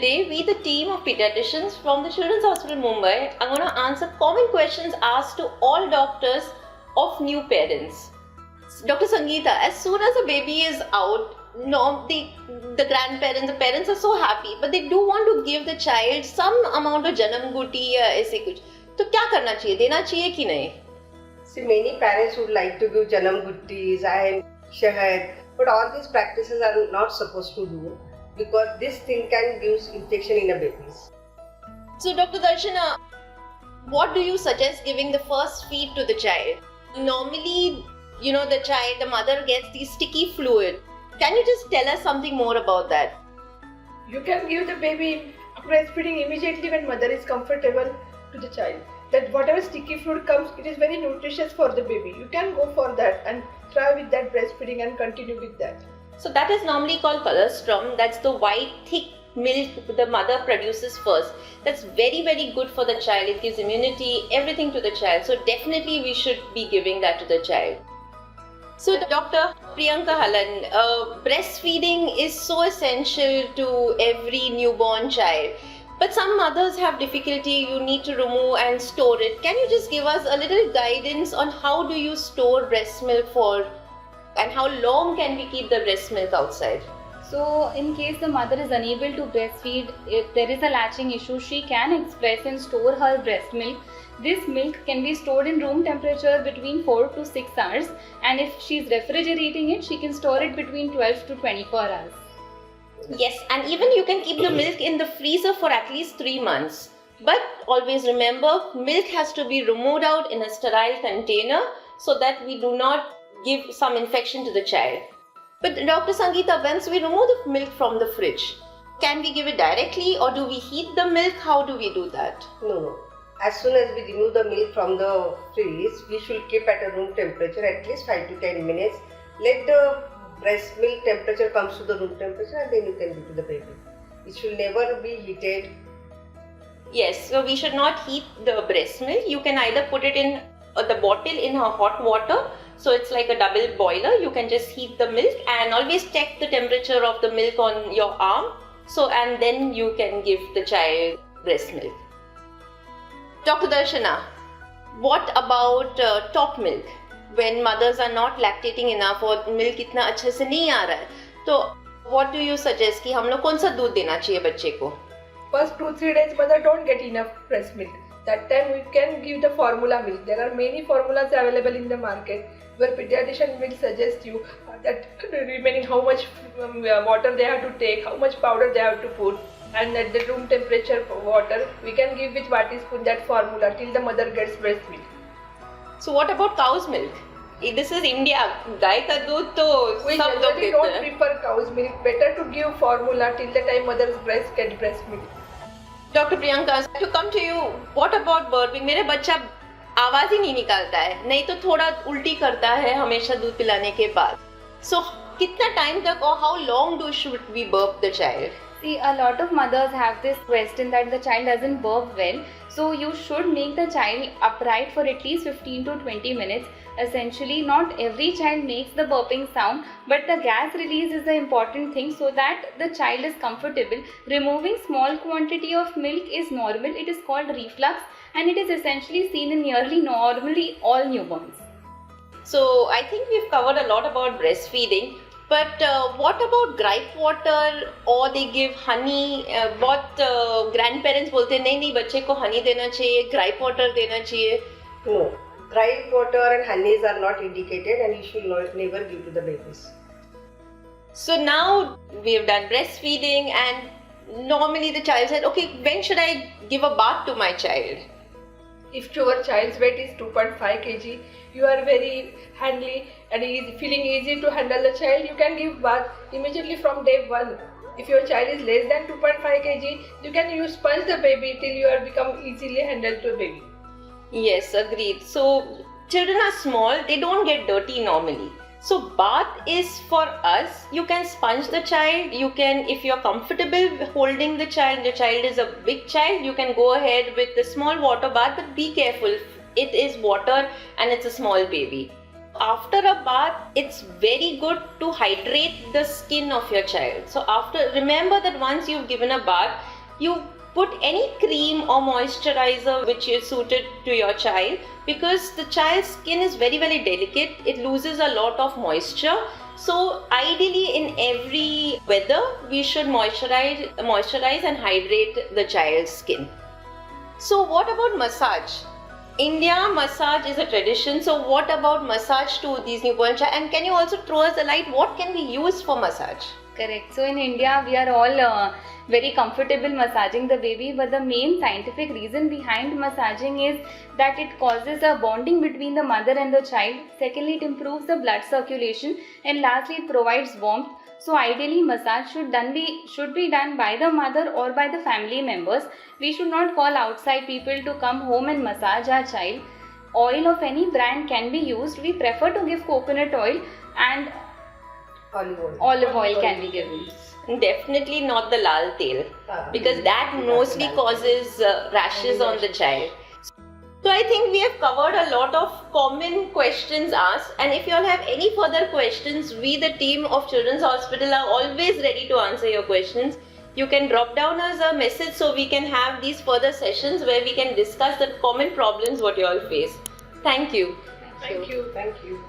Today, we, the team of pediatricians from the Children's Hospital Mumbai, are going to answer common questions asked to all doctors of new parents. Dr. Sangeeta, as soon as a baby is out, the grandparents, the parents are so happy, but they do want to give the child some amount of Janam Ghutti या ऐसे कुछ. तो क्या करना चाहिए? देना चाहिए कि नहीं? See, many parents would like to give Janam Ghuttis and Shahad, but all these practices are not supposed to do because this thing can give infection in a baby. So, Dr. Darshana, what do you suggest giving the first feed to the child? Normally, the mother gets the sticky fluid. Can you just tell us something more about that? You can give the baby breastfeeding immediately when mother is comfortable to the child. That whatever sticky fluid comes, it is very nutritious for the baby. You can go for that and try with that breastfeeding and continue with that. So that is normally called colostrum. That's the white thick milk the mother produces first. That's very, very good for the child. It gives immunity, everything to the child. So definitely we should be giving that to the child. So Dr. Priyanka Halan, breastfeeding is so essential to every newborn child. But some mothers have difficulty, you need to remove and store it. Can you just give us a little guidance on how do you store breast milk and how long can we keep the breast milk outside? So in case the mother is unable to breastfeed, if there is a latching issue, she can express and store her breast milk. This milk can be stored in room temperature between 4 to 6 hours, and if she is refrigerating it, she can store it between 12 to 24 hours. Yes, and even you can keep the milk in the freezer for at least 3 months. But always remember, milk has to be removed out in a sterile container so that we do not give some infection to the child. But Dr. Sangeeta, once we remove the milk from the fridge, can we give it directly or do we heat the milk? How do we do that? No. As soon as we remove the milk from the fridge, we should keep at a room temperature at least 5 to 10 minutes. Let the breast milk temperature comes to the room temperature and then you can give to the baby. It should never be heated. Yes, so we should not heat the breast milk. You can either put it in the bottle in hot water. So it's like a double boiler. You can just heat the milk and always check the temperature of the milk on your arm. And then you can give the child breast milk. Dr. Darshana, what about top milk? When mothers are not lactating enough or milk इतना अच्छे से नहीं आ रहा है, तो what do you suggest कि हम लोग कौन सा दूध देना चाहिए बच्चे को? First 2-3 days mother don't get enough breast milk. That time we can give the formula milk. There are many formulas available in the market where pediatrician will suggest you that remaining how much water they have to take, how much powder they have to put, and at the room temperature water we can give with 1 teaspoon that formula till the mother gets breast milk. So what about cow's milk? This is India. गाय का दूध तो We सब लोग generally देते don't हैं. prefer cow's milk. Better to give formula till the time mother's breast get breast milk. Dr. Priyanka, to come to you, what about burping? मेरे बच्चा आवाज ही नहीं निकालता है, नहीं तो थोड़ा उल्टी करता है हमेशा दूध पिलाने के बाद. So कितना टाइम तक or how long should we burp the child? See, a lot of mothers have this question that the child doesn't burp well. So you should make the child upright for at least 15 to 20 minutes. Essentially, not every child makes the burping sound, but the gas release is the important thing so that the child is comfortable. Removing small quantity of milk is normal. It is called reflux and it is essentially seen in normally all newborns. So I think we've covered a lot about breastfeeding. But what about gripe water or they give honey? बहुत grandparents बोलते हैं नहीं बच्चे को honey देना चाहिए, gripe water देना चाहिए. No. Gripe water and honeys are not indicated and you should never give to the babies. So now we have done breastfeeding and normally the child said, okay, when should I give a bath to my child? If your child's weight is 2.5 kg, you are very handly and feeling easy to handle the child, you can give bath immediately from day 1. If your child is less than 2.5 kg, you can use sponge the baby till you are become easily handled to a baby. Yes, agreed. So children are small, they don't get dirty normally. So bath is for us. You can sponge the child. You can, if you're comfortable holding the child is a big child, you can go ahead with the small water bath, but be careful. It is water and it's a small baby. after a bath, it's very good to hydrate the skin of your child. So remember that once you've given a bath, you put any cream or moisturizer which is suited to your child, because the child's skin is very, very delicate. It loses a lot of moisture. So ideally in every weather, we should moisturize and hydrate the child's skin. So what about massage? India, massage is a tradition. So what about massage to these newborn child? And can you also throw us a light? What can we use for massage? Correct. So in India, we are all very comfortable massaging the baby, but the main scientific reason behind massaging is that it causes a bonding between the mother and the child. Secondly, it improves the blood circulation, and lastly, it provides warmth. So ideally, massage should be done by the mother or by the family members. We should not call outside people to come home and massage our child. Oil of any brand can be used. We prefer to give coconut oil, and olive oil can be given. Definitely not the lal tel, because that mostly causes rashes on the child. So I think we have covered a lot of common questions asked, and if you all have any further questions, we the team of Children's Hospital are always ready to answer your questions. You can drop down us a message so we can have these further sessions where we can discuss the common problems what you all face. Thank you. Thank you. Thank you.